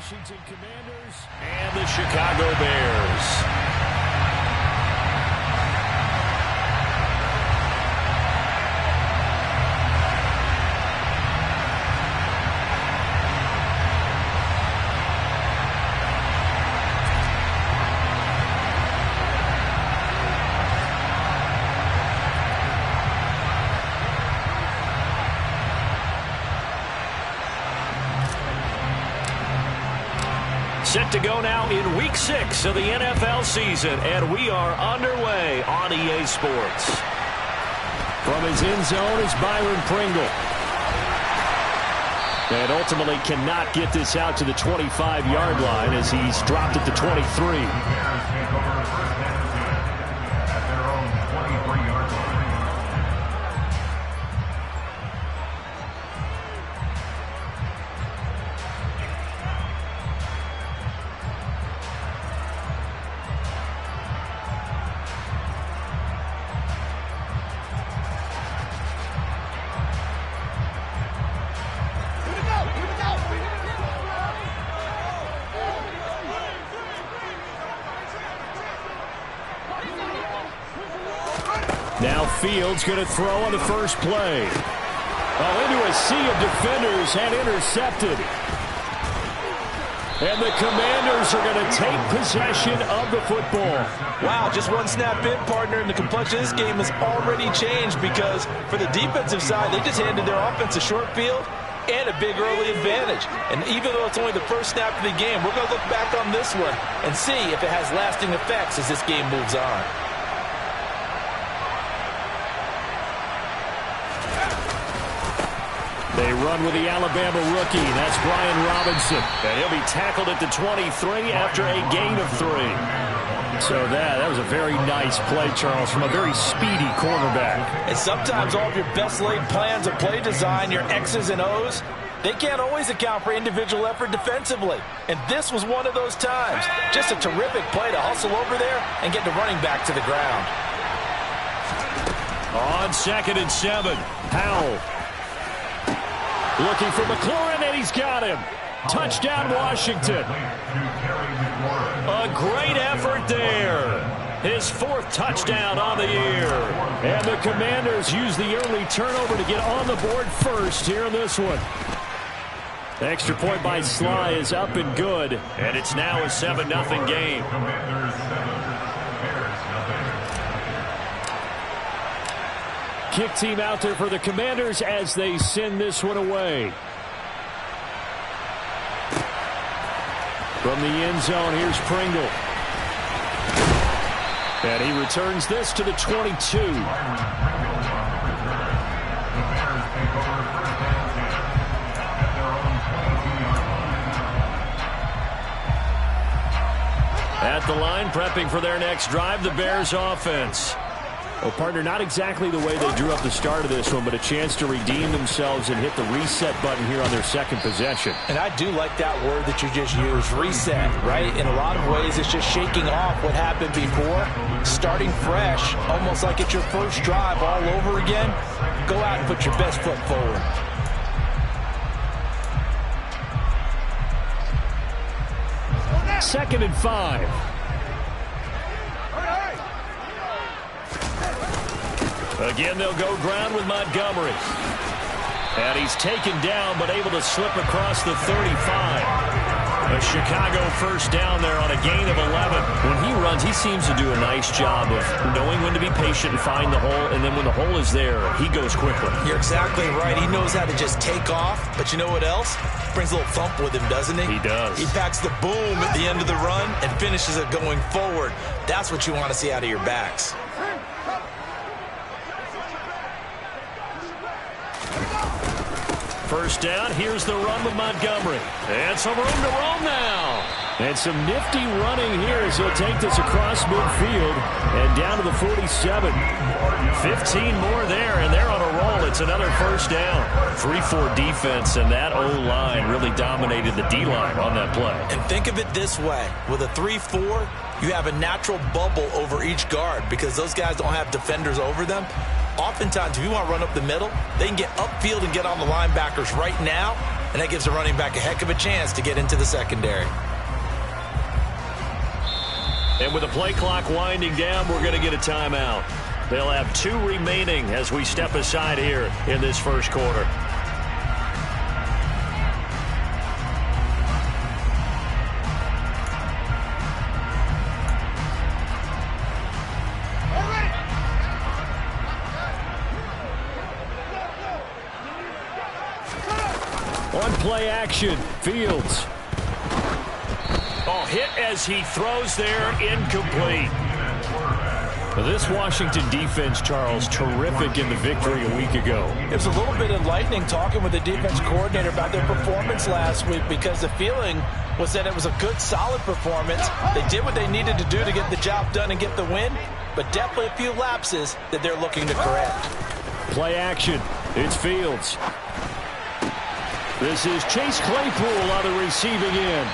Washington Commanders and the Chicago Bears. Set to go now in Week 6 of the NFL season, and we are underway on EA Sports. From his end zone is Byron Pringle. And ultimately cannot get this out to the 25-yard line as he's dropped at the 23. Now Fields going to throw on the first play. Into a sea of defenders and intercepted. And the Commanders are going to take possession of the football. Wow, just one snap in, partner, and the complexion of this game has already changed because for the defensive side, they just handed their offense a short field and a big early advantage. And even though it's only the first snap of the game, we're going to look back on this one and see if it has lasting effects as this game moves on. They run with the Alabama rookie. That's Brian Robinson. And he'll be tackled at the 23 after a gain of 3. So that was a very nice play, Charles, from a very speedy cornerback. And sometimes all of your best laid plans of play design, your X's and O's, they can't always account for individual effort defensively. And this was one of those times. Just a terrific play to hustle over there and get the running back to the ground. On 2nd and 7, Powell. Looking for McLaurin, and he's got him. Touchdown, Washington. A great effort there. His 4th touchdown on the year. And the Commanders use the early turnover to get on the board first here in this one. The extra point by Sly is up and good, and it's now a 7-0 game. Kick team out there for the Commanders as they send this one away. From the end zone, here's Pringle. And he returns this to the 22. At the line, prepping for their next drive, the Bears offense. Well, partner, not exactly the way they drew up the start of this one, but a chance to redeem themselves and hit the reset button here on their second possession. And I do like that word that you just used, reset, right? In a lot of ways, it's just shaking off what happened before, starting fresh, almost like it's your first drive all over again. Go out and put your best foot forward. Second and 5. Again, they'll go ground with Montgomery. And he's taken down, but able to slip across the 35. A Chicago first down there on a gain of 11. When he runs, he seems to do a nice job of knowing when to be patient and find the hole, and then when the hole is there, he goes quickly. You're exactly right. He knows how to just take off, but you know what else? Brings a little thump with him, doesn't he? He does. He packs the boom at the end of the run and finishes it going forward. That's what you want to see out of your backs. First down, here's the run with Montgomery. And some room to roam now. And some nifty running here as he'll take this across midfield and down to the 47. 15 more there, and they're on a roll. It's another first down. 3-4 defense, and that O-line really dominated the D-line on that play. And think of it this way. With a 3-4, you have a natural bubble over each guard because those guys don't have defenders over them. Oftentimes, if you want to run up the middle, they can get upfield and get on the linebackers right now. and that gives the running back a heck of a chance to get into the secondary. And with the play clock winding down, we're going to get a timeout. They'll have 2 remaining as we step aside here in this first quarter. On play action, Fields. Oh, hit as he throws there, incomplete. This Washington defense, Charles, terrific in the victory a week ago. It was a little bit enlightening talking with the defense coordinator about their performance last week, because the feeling was that it was a good, solid performance. They did what they needed to do to get the job done and get the win, but definitely a few lapses that they're looking to correct. Play action. It's Fields. This is Chase Claypool on the receiving end.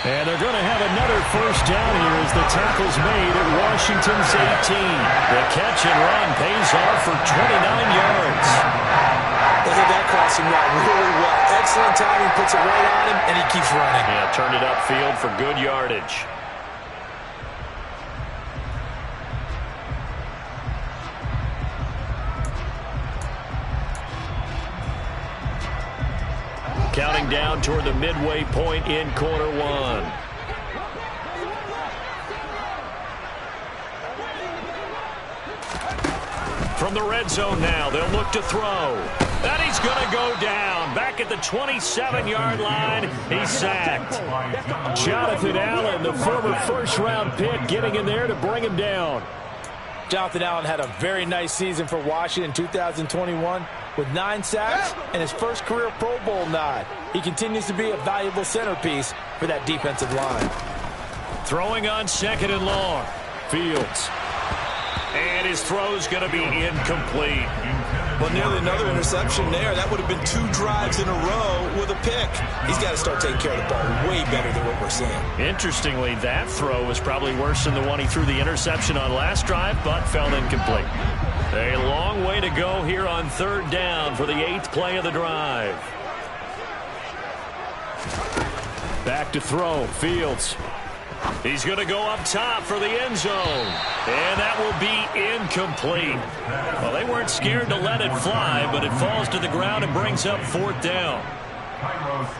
And they're going to have another first down here as the tackle's made at Washington's 18. The catch and run pays off for 29 yards. Look at that crossing route really well. Excellent timing, puts it right on him, and he keeps running. Yeah, turned it upfield for good yardage. Counting down toward the midway point in quarter one. From the red zone now, they'll look to throw. And he's going to go down. Back at the 27-yard line, he's sacked. Jonathan Allen, the former first-round pick, getting in there to bring him down. Jonathan Allen had a very nice season for Washington in 2021 with 9 sacks and his first career Pro Bowl nod. He continues to be a valuable centerpiece for that defensive line. Throwing on second and long. Fields. And his throw's going to be incomplete. Well, nearly another interception there. That would have been 2 drives in a row with a pick. He's got to start taking care of the ball way better than what we're seeing. Interestingly, that throw was probably worse than the one he threw the interception on last drive, but fell incomplete. A long way to go here on third down for the 8th play of the drive. Back to throw. Fields. He's going to go up top for the end zone. And that will be incomplete. Well, they weren't scared to let it fly, but it falls to the ground and brings up 4th down.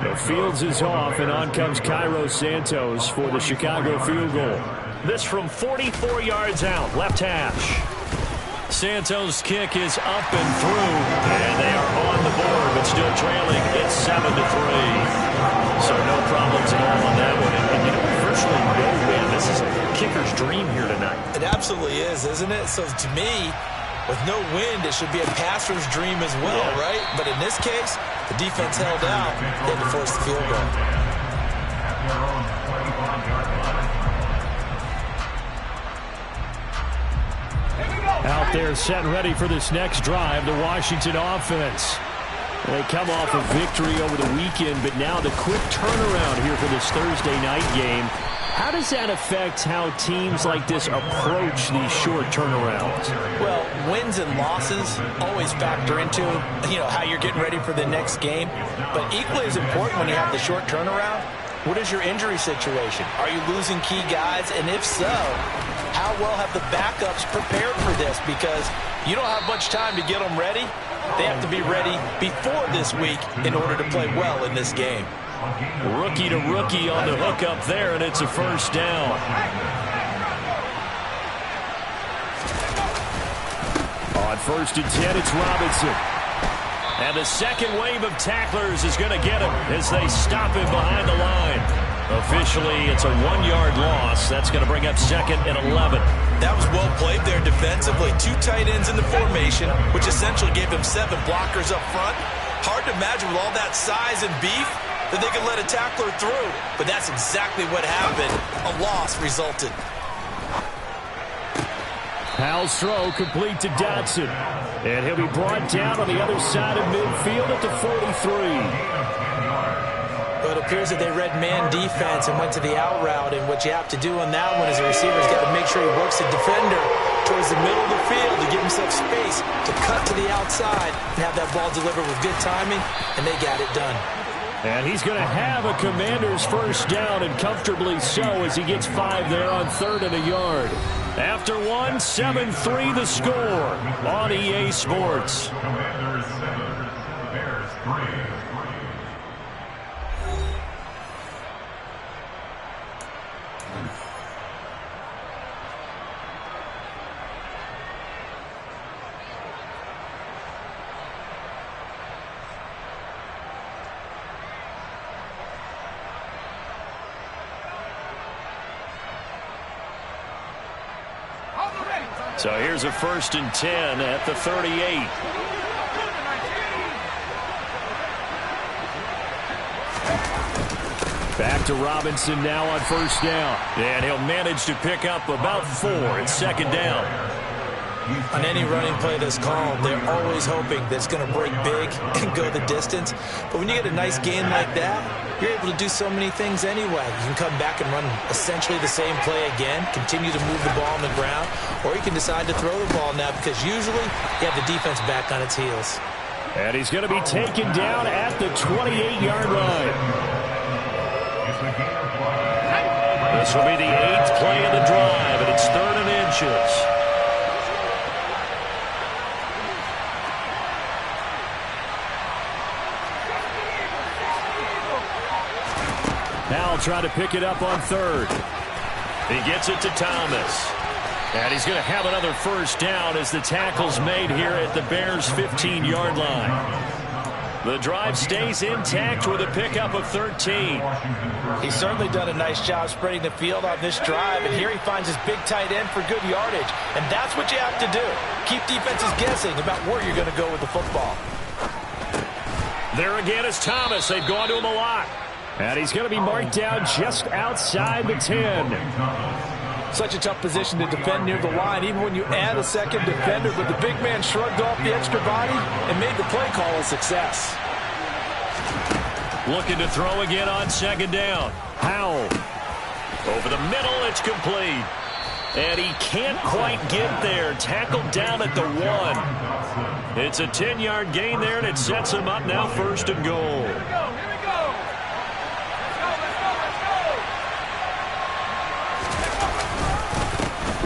The Fields is off, and on comes Cairo Santos for the Chicago field goal. This from 44 yards out, left hash. Santos' kick is up and through, and they are on the board, but still trailing. It's 7-3. So no problems at all on that one. And you know, virtually no win. This is a kicker's dream here tonight. It absolutely is, isn't it? So to me, with no wind, it should be a passer's dream as well, right? But in this case, the defense held out. They had to force the field goal. Out there set and ready for this next drive, the Washington offense. They come off a victory over the weekend, but now the quick turnaround here for this Thursday night game. How does that affect how teams like this approach these short turnarounds? Well, wins and losses always factor into, how you're getting ready for the next game. But equally as important when you have the short turnaround, what is your injury situation? Are you losing key guys? And if so, how well have the backups prepared for this? Because you don't have much time to get them ready. They have to be ready before this week in order to play well in this game. Rookie to rookie on the hook up there, and it's a first down. On 1st and 10, it's Robinson. And the second wave of tacklers is going to get him as they stop him behind the line. Officially, it's a 1-yard loss. That's going to bring up 2nd and 11. That was well played there defensively. 2 tight ends in the formation, which essentially gave them 7 blockers up front. Hard to imagine with all that size and beef that they could let a tackler through. But that's exactly what happened. A loss resulted. Powell's throw complete to Dotson. And he'll be brought down on the other side of midfield at the 43. But it appears that they read man defense and went to the out route. And what you have to do on that one is the receiver's got to make sure he works the defender towards the middle of the field to give himself space to cut to the outside and have that ball delivered with good timing, and they got it done. And he's going to have a Commanders first down, and comfortably so, as he gets 5 there on 3rd and a yard. After one, 7-3 the score on EA Sports. Commanders 7, Bears 3. So here's a 1st and 10 at the 38. Back to Robinson now on 1st down. And he'll manage to pick up about 4 at 2nd down. On any running play that's called, they're always hoping that it's going to break big and go the distance. But when you get a nice gain like that, you're able to do so many things anyway. You can come back and run essentially the same play again, continue to move the ball on the ground, or you can decide to throw the ball now because usually you have the defense back on its heels. And he's going to be taken down at the 28-yard line. This will be the 8th play of the drive, and it's 3rd and inches. Now he'll try to pick it up on 3rd. He gets it to Thomas. And he's going to have another first down as the tackle's made here at the Bears' 15-yard line. The drive stays intact with a pickup of 13. He's certainly done a nice job spreading the field on this drive, and here he finds his big tight end for good yardage. And that's what you have to do. Keep defenses guessing about where you're going to go with the football. There again is Thomas. They've gone to him a lot. And he's going to be marked down just outside the 10. Such a tough position to defend near the line, even when you add a second defender. But the big man shrugged off the extra body and made the play call a success. Looking to throw again on 2nd down. Howell. Over the middle, it's complete. And he can't quite get there. Tackled down at the 1. It's a 10-yard gain there, and it sets him up now 1st and goal.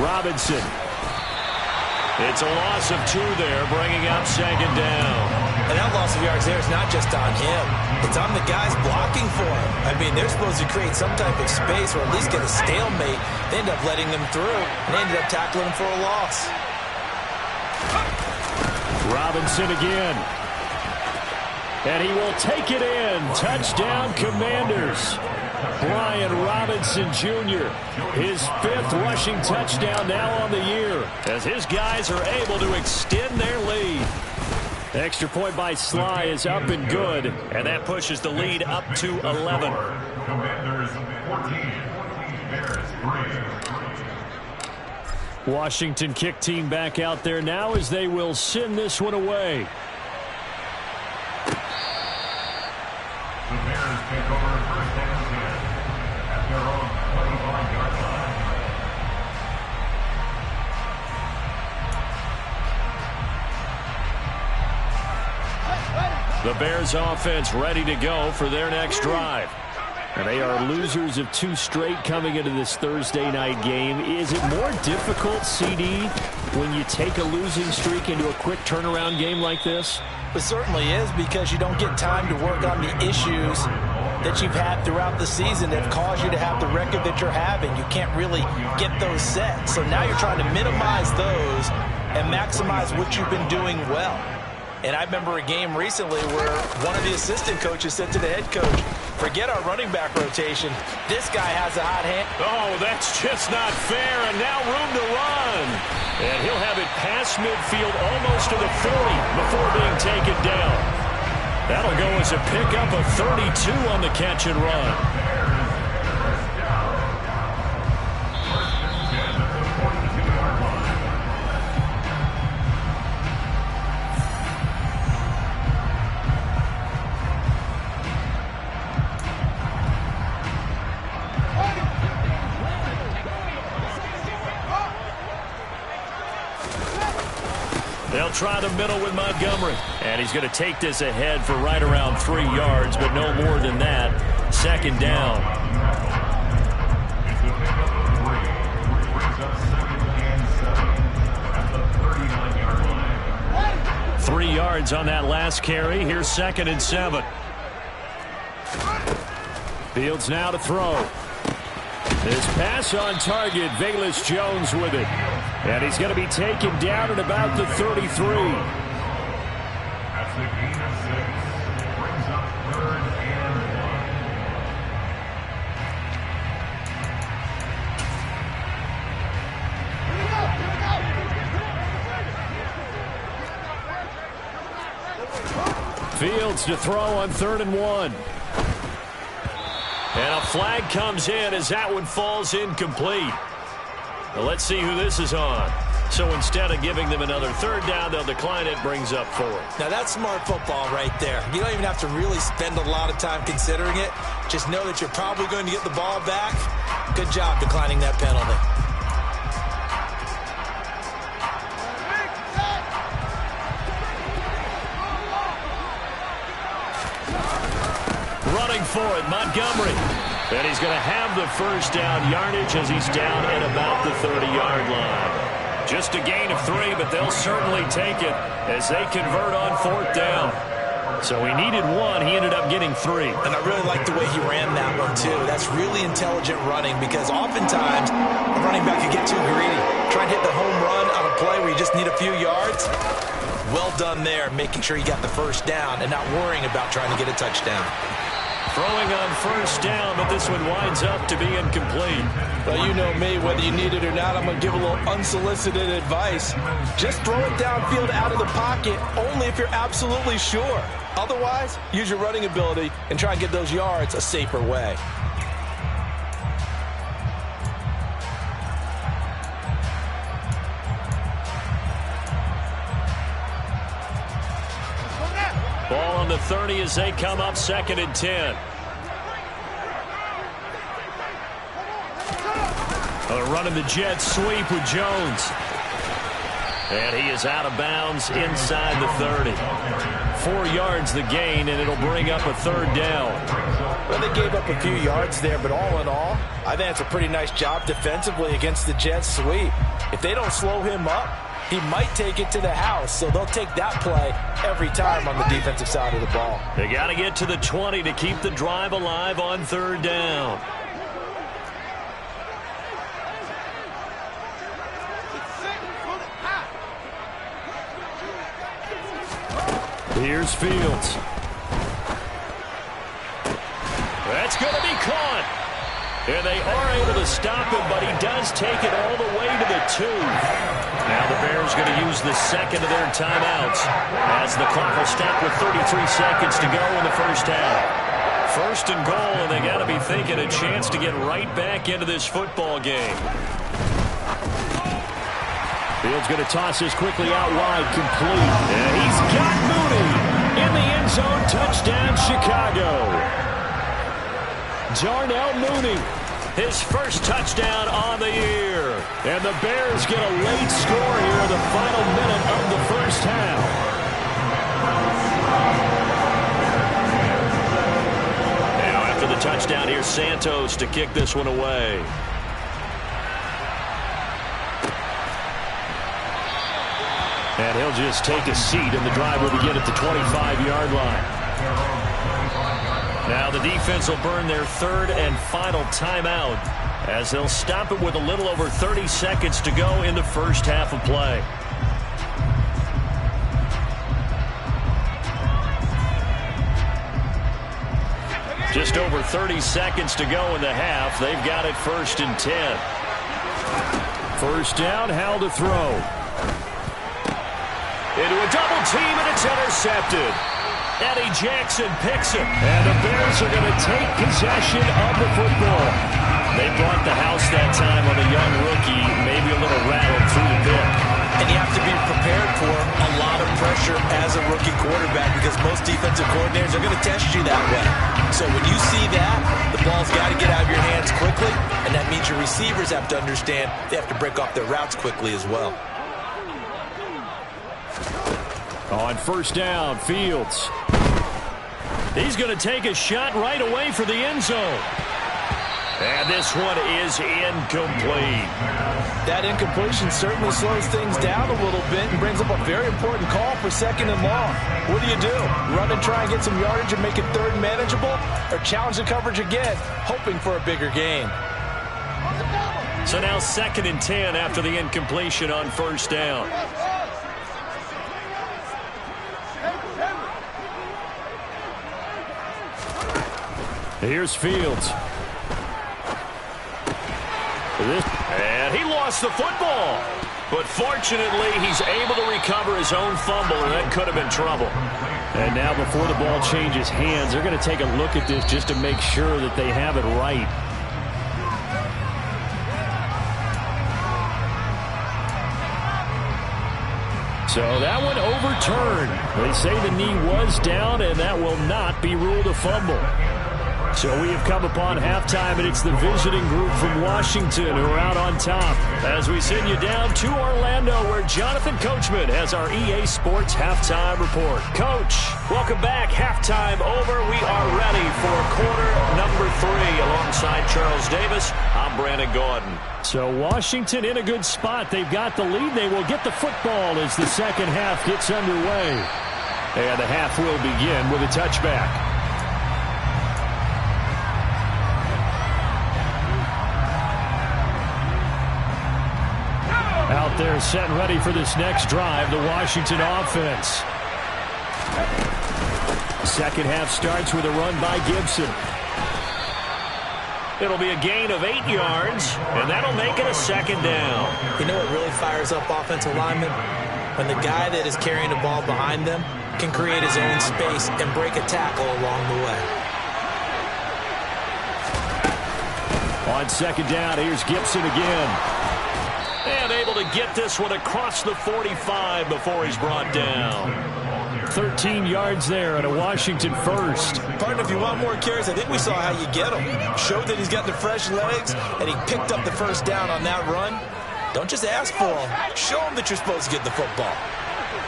Robinson. It's a loss of 2 there, bringing up 2nd down. And that loss of yards there is not just on him. It's on the guys blocking for him. I mean, they're supposed to create some type of space or at least get a stalemate. They end up letting them through, and they ended up tackling him for a loss. Robinson again. And he will take it in. Touchdown, Commanders. Brian Robinson Jr., his 5th rushing touchdown now on the year, as his guys are able to extend their lead. Extra point by Sly is up and good, and that pushes the lead up to 11. Commanders 14, Bears 3. Washington kick team back out there now as they will send this one away. The Bears take over 1st and 10 at their own 25-yard line. The Bears offense ready to go for their next drive. And they are losers of 2 straight coming into this Thursday night game. Is it more difficult, CD, when you take a losing streak into a quick turnaround game like this? It certainly is, because you don't get time to work on the issues that you've had throughout the season that have caused you to have the record that you're having. You can't really get those set. So now you're trying to minimize those and maximize what you've been doing well. And I remember a game recently where one of the assistant coaches said to the head coach, forget our running back rotation. This guy has a hot hand. Oh, that's just not fair. And now room to run. And he'll have it past midfield almost to the 40 before being taken down. That'll go as a pickup of 32 on the catch and run. They'll They'll try the middle with Montgomery. And he's going to take this ahead for right around 3 yards, but no more than that. Second down. It's a pickup of 3. Brings up 2nd and 7 at the 39-yard line. 3 yards on that last carry. Here's 2nd and 7. Fields now to throw. His pass on target, Velus Jones with it. And he's going to be taken down at about the 33. That's a gain of 6. Brings up 3rd and 1. Fields to throw on 3rd and 1. And a flag comes in as that one falls incomplete. Now let's see who this is on. So instead of giving them another 3rd down, they'll decline it, brings up 4th. Now that's smart football right there. You don't even have to really spend a lot of time considering it. Just know that you're probably going to get the ball back. Good job declining that penalty. Running for it, Montgomery. And he's going to have the first down yardage as he's down at about the 30-yard line. Just a gain of 3, but they'll certainly take it as they convert on 4th down. So he needed 1. He ended up getting 3. And I really like the way he ran that one, too. That's really intelligent running because oftentimes a running back can get too greedy. Try and hit the home run on a play where you just need a few yards. Well done there, making sure you got the first down and not worrying about trying to get a touchdown. Throwing on 1st down, but this one winds up to be incomplete. Well, you know me, whether you need it or not, I'm going to give a little unsolicited advice. Just throw it downfield out of the pocket, only if you're absolutely sure. Otherwise, use your running ability and try and get those yards a safer way. Ball on the 30 as they come up 2nd and 10. Running the jet sweep with Jones. And he is out of bounds inside the 30. 4 yards the gain, and it'll bring up a 3rd down. Well, they gave up a few yards there, but all in all, I think it's a pretty nice job defensively against the jet sweep. If they don't slow him up, he might take it to the house, so they'll take that play every time on the defensive side of the ball. They got to get to the 20 to keep the drive alive on 3rd down. Here's Fields. That's going to be caught. And they are able to stop him, but he does take it all the way to the 2. Now the Bears going to use the 2nd of their timeouts as the clock will stop with 33 seconds to go in the first half. 1st and goal, and they got to be thinking a chance to get right back into this football game. Fields going to toss this quickly out wide, complete. And he's got Mooney in the end zone. Touchdown, Chicago. Darnell Mooney, his first touchdown on the year. And the Bears get a late score here in the final minute of the first half. Now after the touchdown, here's Santos to kick this one away. And he'll just take a seat, and the drive will begin at the 25-yard line. Now the defense will burn their 3rd and final timeout as they'll stop it with a little over 30 seconds to go in the first half of play. Just over 30 seconds to go in the half. They've got it 1st and 10. 1st down, Howell to throw. Into a double team, and it's intercepted. Eddie Jackson picks it, and the Bears are going to take possession of the football. They brought the house that time on a young rookie, maybe a little rattled through the bit. And you have to be prepared for a lot of pressure as a rookie quarterback because most defensive coordinators are going to test you that way. So when you see that, the ball's got to get out of your hands quickly, and that means your receivers have to understand they have to break off their routes quickly as well. On first down, Fields. He's going to take a shot right away for the end zone. And this one is incomplete. That incompletion certainly slows things down a little bit and brings up a very important call for 2nd and long. What do? Run and try and get some yardage and make it 3rd and manageable? Or challenge the coverage again, hoping for a bigger gain? So now 2nd and 10 after the incompletion on first down. Here's Fields. And he lost the football. But fortunately, he's able to recover his own fumble, and that could have been trouble. And now before the ball changes hands, they're going to take a look at this just to make sure that they have it right. So that one overturned. They say the knee was down, and that will not be ruled a fumble. So we have come upon halftime, and it's the visiting group from Washington who are out on top. As we send you down to Orlando, where Jonathan Coachman has our EA Sports Halftime Report. Coach, welcome back. Halftime over. We are ready for quarter number 3. Alongside Charles Davis, I'm Brandon Gaudin. So Washington in a good spot. They've got the lead. They will get the football as the second half gets underway. And the half will begin with a touchback. Out there set and ready for this next drive, the Washington offense. Second half starts with a run by Gibson. It'll be a gain of 8 yards, and that'll make it a 2nd down. You know what really fires up offensive linemen? When the guy that is carrying the ball behind them can create his own space and break a tackle along the way. On 2nd down, here's Gibson again. And able to get this one across the 45 before he's brought down. 13 yards there and a Washington first. Partner, if you want more carries, I think we saw how you get him. Showed that he's got the fresh legs, and he picked up the first down on that run. Don't just ask for him. Show him that you're supposed to get the football.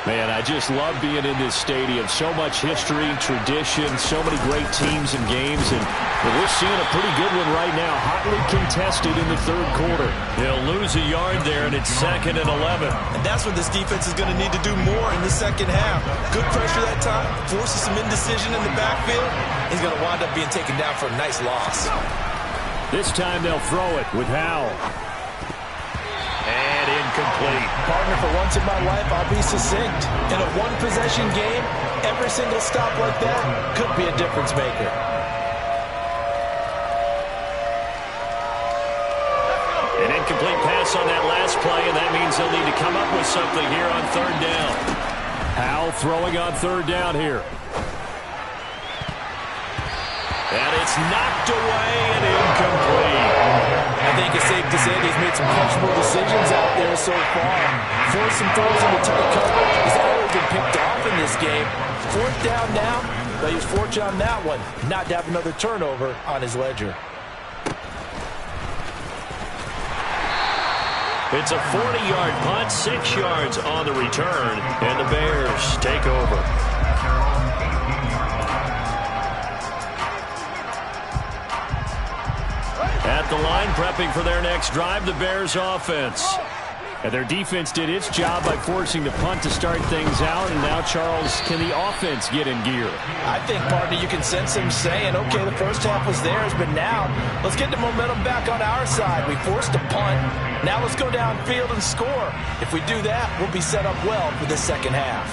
Man, I just love being in this stadium. So much history, tradition, so many great teams and games, and we're seeing a pretty good one right now. Hotly contested in the 3rd quarter. They'll lose a yard there, and it's 2nd and 11. And that's what this defense is going to need to do more in the second half. Good pressure that time, forces some indecision in the backfield. He's going to wind up being taken down for a nice loss. This time they'll throw it with Howell. And incomplete. Partner, for once in my life, I'll be succinct. In a one-possession game, every single stop like that could be a difference maker. An incomplete pass on that last play, and that means they'll need to come up with something here on 3rd down. Howell throwing on 3rd down here. And it's knocked away and incomplete. I think it's safe to say he's made some questionable decisions out there so far. Forced some throws into tight coverage. He's already been picked off in this game. 4th down now, but he's fortunate on that one, not to have another turnover on his ledger. It's a 40-yard punt, 6 yards on the return, and the Bears take over. At the line, prepping for their next drive, the Bears offense. And their defense did its job by forcing the punt to start things out, and now, Charles, can the offense get in gear? I think, partner, you can sense him saying, okay, the first half was theirs, but now let's get the momentum back on our side. We forced a punt. Now let's go downfield and score. If we do that, we'll be set up well for the second half.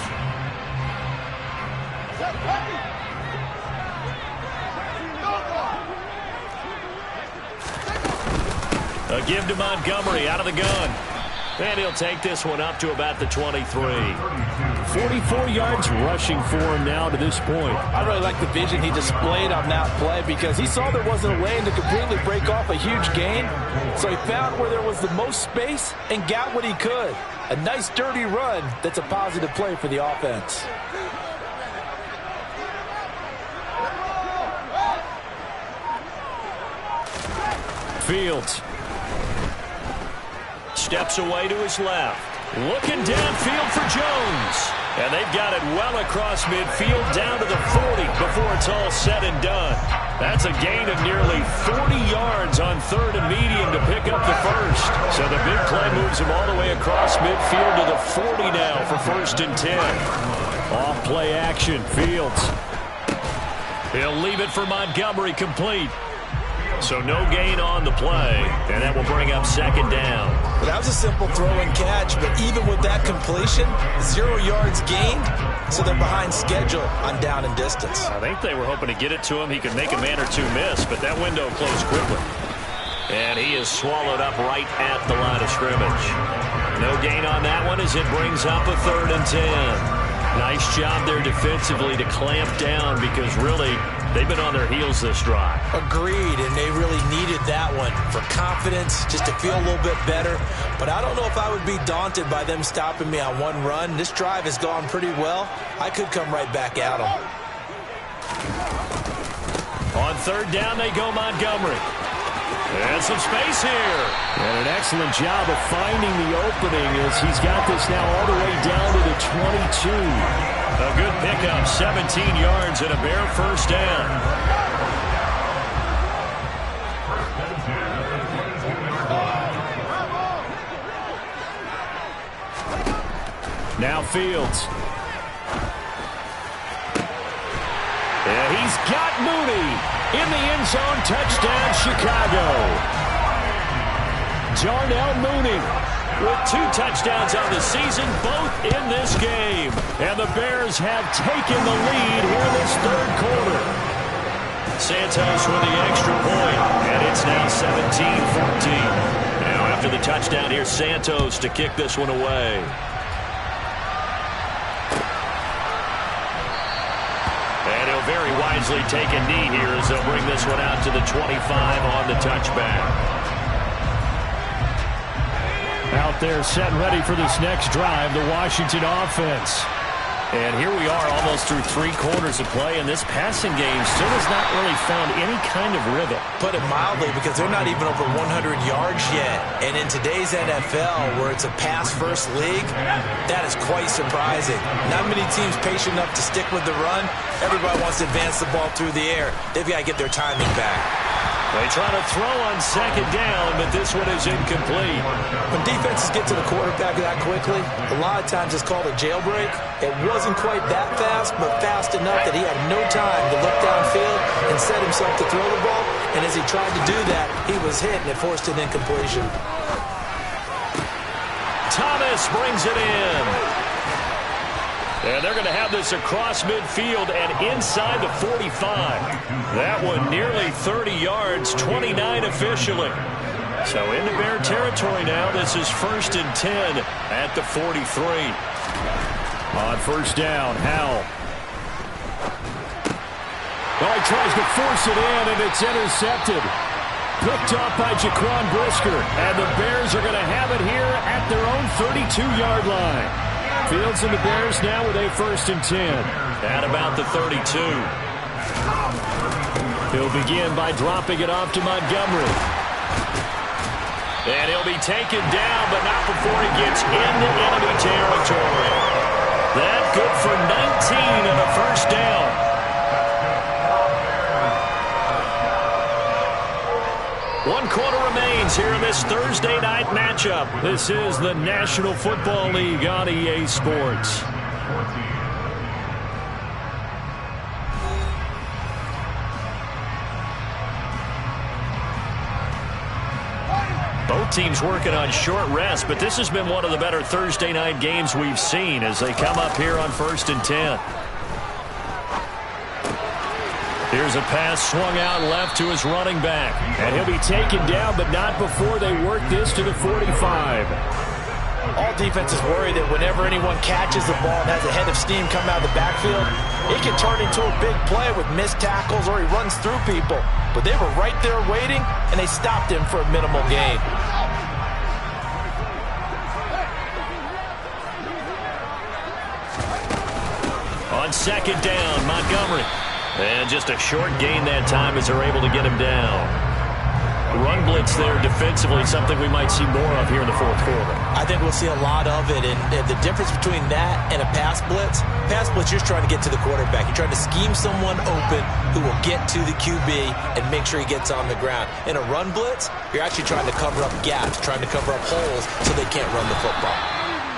A give to Montgomery out of the gun. And he'll take this one up to about the 23. 44 yards rushing for him now to this point. I really like the vision he displayed on that play because he saw there wasn't a lane to completely break off a huge gain. So he found where there was the most space and got what he could. A nice dirty run that's a positive play for the offense. Fields steps away to his left. Looking downfield for Jones. And they've got it well across midfield down to the 40 before it's all said and done. That's a gain of nearly 40 yards on third and medium to pick up the first. So the big play moves him all the way across midfield to the 40 now for 1st and 10. Off play action, Fields. He'll leave it for Montgomery complete. So no gain on the play, and that will bring up 2nd down. Well, that was a simple throw and catch, but even with that completion, 0 yards gained, so they're behind schedule on down and distance. I think they were hoping to get it to him. He could make a man or two miss, but that window closed quickly. And he is swallowed up right at the line of scrimmage. No gain on that one as it brings up a 3rd and 10. Nice job there defensively to clamp down because really they've been on their heels this drive. Agreed, and they really needed that one for confidence, just to feel a little bit better. But I don't know if I would be daunted by them stopping me on one run. This drive has gone pretty well. I could come right back at them. On 3rd down, they go Montgomery. And some space here. And an excellent job of finding the opening as he's got this now all the way down to the 22. A good pickup, 17 yards and a bare 1st down. Now Fields. And he's got Mooney. In the end zone, touchdown, Chicago. Darnell Mooney with 2 touchdowns on the season, both in this game. And the Bears have taken the lead here in this 3rd quarter. Santos with the extra point, and it's now 17-14. Now after the touchdown, here's Santos to kick this one away. Very wisely take a knee here as they'll bring this one out to the 25 on the touchback. Out there set ready for this next drive, the Washington offense. And here we are almost through 3 quarters of play, and this passing game still has not really found any kind of rhythm. Put it mildly, because they're not even over 100 yards yet. And in today's NFL, where it's a pass-first league, that is quite surprising. Not many teams patient enough to stick with the run. Everybody wants to advance the ball through the air. They've got to get their timing back. They try to throw on 2nd down, but this one is incomplete. When defenses get to the quarterback that quickly, a lot of times it's called a jailbreak. It wasn't quite that fast, but fast enough that he had no time to look downfield and set himself to throw the ball. And as he tried to do that, he was hit, and it forced an incompletion. Thomas brings it in. And they're going to have this across midfield and inside the 45. That one nearly 30 yards, 29 officially. So into Bear territory now. This is 1st and 10 at the 43. On 1st down, Howell. Oh, he tries to force it in, and it's intercepted. Picked up by Jaquan Brisker. And the Bears are going to have it here at their own 32-yard line. Fields and the Bears now with a 1st and 10. At about the 32. He'll begin by dropping it off to Montgomery. And he'll be taken down, but not before he gets into enemy territory. That good for 19 and a 1st down. 1 quarter remains here in this Thursday night matchup. This is the National Football League on EA Sports. Both teams working on short rest, but this has been one of the better Thursday night games we've seen as they come up here on 1st and 10. Here's a pass swung out left to his running back. And he'll be taken down, but not before they work this to the 45. All defenses worry that whenever anyone catches the ball and has a head of steam come out of the backfield, it can turn into a big play with missed tackles or he runs through people. But they were right there waiting, and they stopped him for a minimal gain. On 2nd down, Montgomery. And just a short gain that time as they're able to get him down. run blitz there defensively, something we might see more of here in the fourth quarter. I think we'll see a lot of it, and the difference between that and a pass blitz, you're just trying to get to the quarterback. You're trying to scheme someone open who will get to the QB and make sure he gets on the ground. In a run blitz, you're actually trying to cover up gaps, trying to cover up holes so they can't run the football.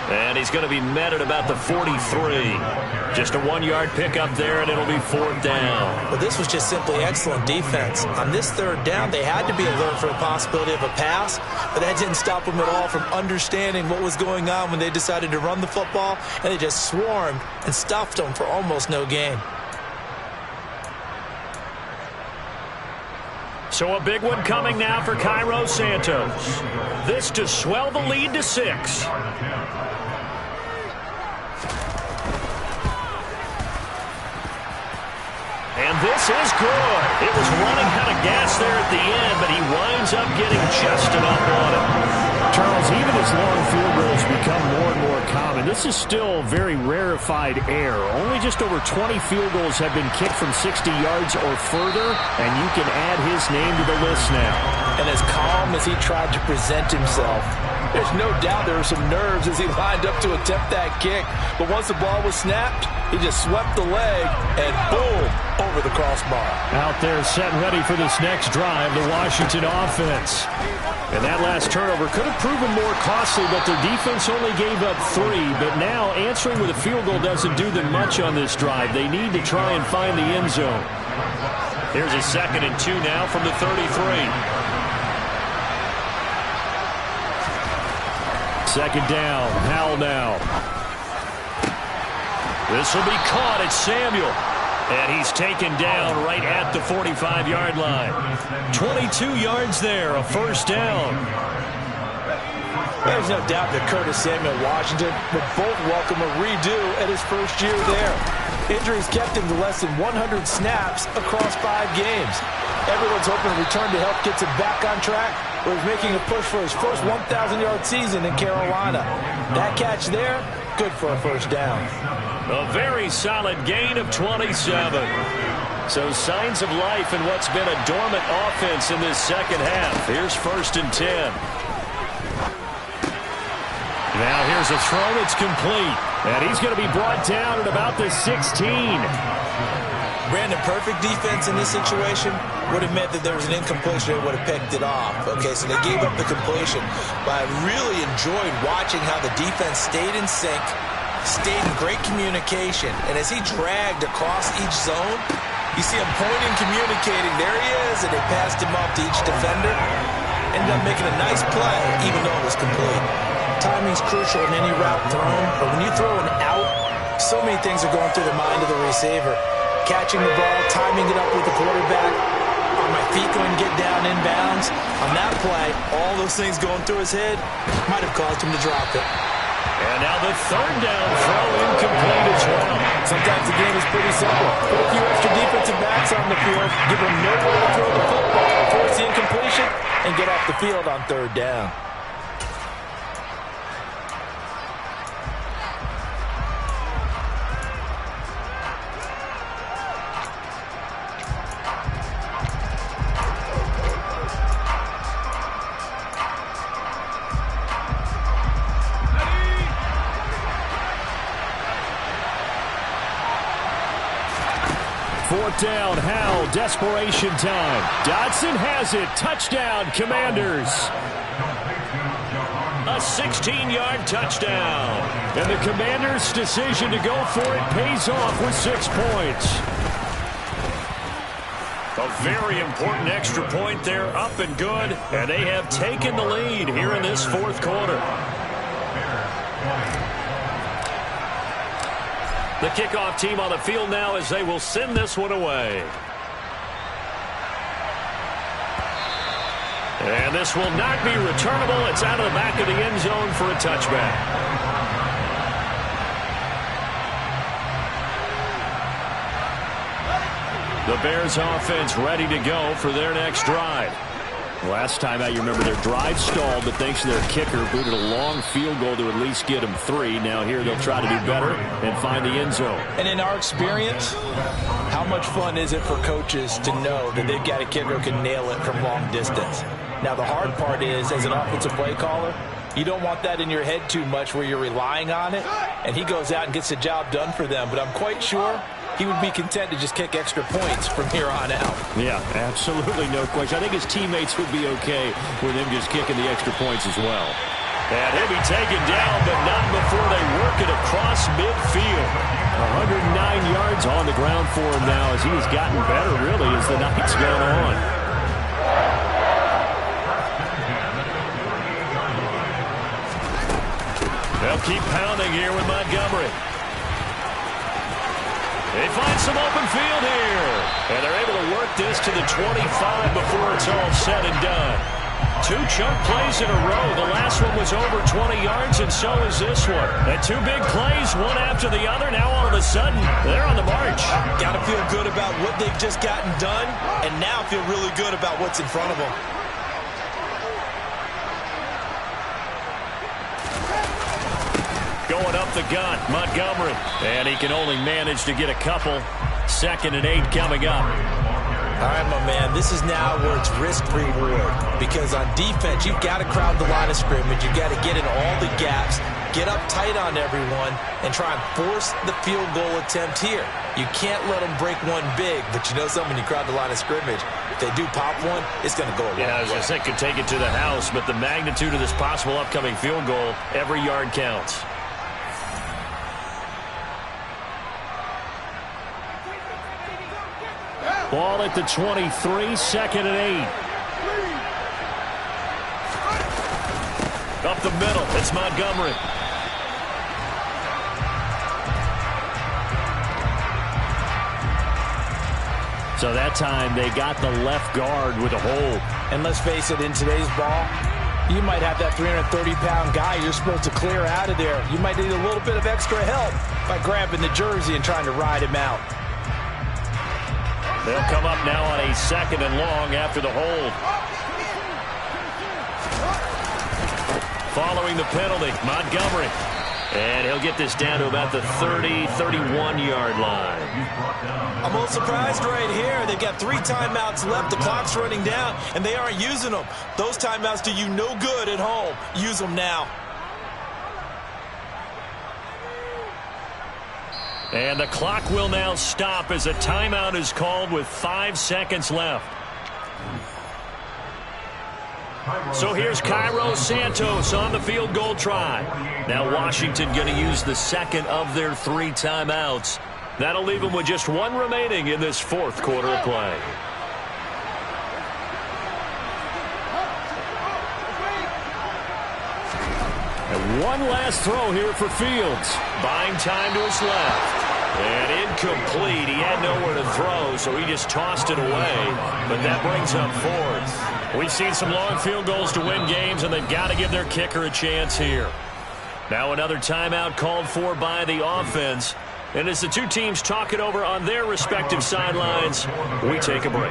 And he's going to be met at about the 43. Just a 1-yard pickup there, and it'll be 4th down. Well, this was just simply excellent defense. On this 3rd down, they had to be alert for the possibility of a pass, but that didn't stop them at all from understanding what was going on when they decided to run the football, and they just swarmed and stuffed them for almost no gain. So a big one coming now for Cairo Santos. This to swell the lead to 6. And this is good. It was running out of gas there at the end, but he winds up getting just enough on it. Charles, even as long field goals become more and more common, this is still very rarefied air. Only just over 20 field goals have been kicked from 60 yards or further, and you can add his name to the list now. And as calm as he tried to present himself, there's no doubt there were some nerves as he lined up to attempt that kick. But once the ball was snapped, he just swept the leg and boom, over the crossbar. Out there set ready for this next drive, the Washington offense. And that last turnover could have proven more costly, but their defense only gave up 3. But now answering with a field goal doesn't do them much on this drive. They need to try and find the end zone. Here's a 2nd and 2 now from the 33. 2nd down, Howell now. This will be caught at Samuel. And he's taken down right at the 45-yard line. 22 yards there, a 1st down. There's no doubt that Curtis Samuel Washington would both welcome a redo at his first year there. Injuries kept him to less than 100 snaps across 5 games. Everyone's hoping to return to help get him back on track, where he's making a push for his first 1,000-yard season in Carolina. That catch there, good for a 1st down. A very solid gain of 27. So signs of life in what's been a dormant offense in this 2nd half. Here's 1st and 10. Now here's a throw that's complete. And he's going to be brought down at about the 16. Brandon, perfect defense in this situation would have meant that there was an incompletion and would have picked it off. Okay, so they gave up the completion. But I really enjoyed watching how the defense stayed in sync, stayed in great communication, and as he dragged across each zone, you see him pointing, communicating. There he is, and they passed him off to each defender. Ended up making a nice play, even though it was complete. Timing's crucial in any route thrown, but when you throw an out, so many things are going through the mind of the receiver. Catching the ball, timing it up with the quarterback. Are my feet going to get down inbounds? On that play, all those things going through his head might have caused him to drop it. And now the 3rd down throw incomplete as well. Sometimes the game is pretty simple. Put a few extra defensive backs on the field, give them nowhere to throw the football, force the incompletion, and get off the field on 3rd down. Down, Howell, desperation time. Dodson has it. Touchdown, Commanders. A 16-yard touchdown. And the Commanders' decision to go for it pays off with 6 points. A very important extra point there, up and good. And they have taken the lead here in this 4th quarter. The kickoff team on the field now as they will send this one away. And this will not be returnable. It's out of the back of the end zone for a touchback. The Bears offense ready to go for their next drive. Last time out, you remember their drive stalled, but thanks to their kicker, booted a long field goal to at least get them 3. Now here they'll try to do better and find the end zone. And in our experience, how much fun is it for coaches to know that they've got a kicker who can nail it from long distance? Now, the hard part is, as an offensive play caller, you don't want that in your head too much where you're relying on it, and he goes out and gets the job done for them. But I'm quite sure he would be content to just kick extra points from here on out. Yeah, absolutely no question. I think his teammates would be okay with him just kicking the extra points as well. And he'll be taken down, but not before they work it across midfield. 109 yards on the ground for him now as he has gotten better, really, as the night's gone on. They'll keep pounding here with Montgomery. They find some open field here. And they're able to work this to the 25 before it's all said and done. 2 chunk plays in a row. The last one was over 20 yards, and so is this one. And 2 big plays, one after the other. Now all of a sudden, they're on the march. Got to feel good about what they've just gotten done, and now feel really good about what's in front of them. Going up the gut, Montgomery. And he can only manage to get a couple. 2nd and 8 coming up. All right, my man, this is now where it's risk-reward. Because on defense, you've got to crowd the line of scrimmage. You've got to get in all the gaps, get up tight on everyone, and try and force the field goal attempt here. You can't let them break one big, but you know something, when you crowd the line of scrimmage, if they do pop one, it's going to go a long way. Yeah, I was going to say, could take it to the house, but the magnitude of this possible upcoming field goal, every yard counts. Ball at the 23, 2nd and 8. Up the middle, it's Montgomery. So that time they got the left guard with a hold. And let's face it, in today's ball, you might have that 330-pound guy you're supposed to clear out of there. You might need a little bit of extra help by grabbing the jersey and trying to ride him out. They'll come up now on a 2nd and long after the hold. Following the penalty, Montgomery. And he'll get this down to about the 30, 31-yard line. I'm a little surprised right here. They've got 3 timeouts left. The clock's running down, and they aren't using them. Those timeouts do you no good at home. Use them now. And the clock will now stop as a timeout is called with 5 seconds left. So here's Cairo Santos on the field goal try. Now Washington going to use the 2nd of their 3 timeouts. That'll leave them with just 1 remaining in this 4th quarter of play. And one last throw here for Fields. Buying time to his left. And incomplete. He had nowhere to throw, so he just tossed it away. But that brings up 4th. We've seen some long field goals to win games, and they've got to give their kicker a chance here. Now another timeout called for by the offense. And as the 2 teams talk it over on their respective sidelines, we take a break.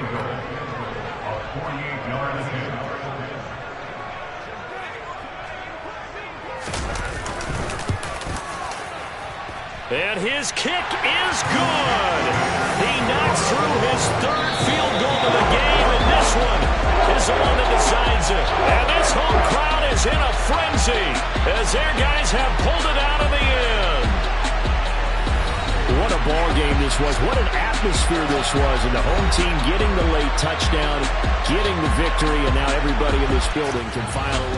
And his kick is good. He knocks through his 3rd field goal of the game, and this one is the one that decides it. And this home crowd is in a frenzy as their guys have pulled it out in the end. What a ball game this was. What an atmosphere this was. And the home team getting the late touchdown, getting the victory, and now everybody in this building can file away.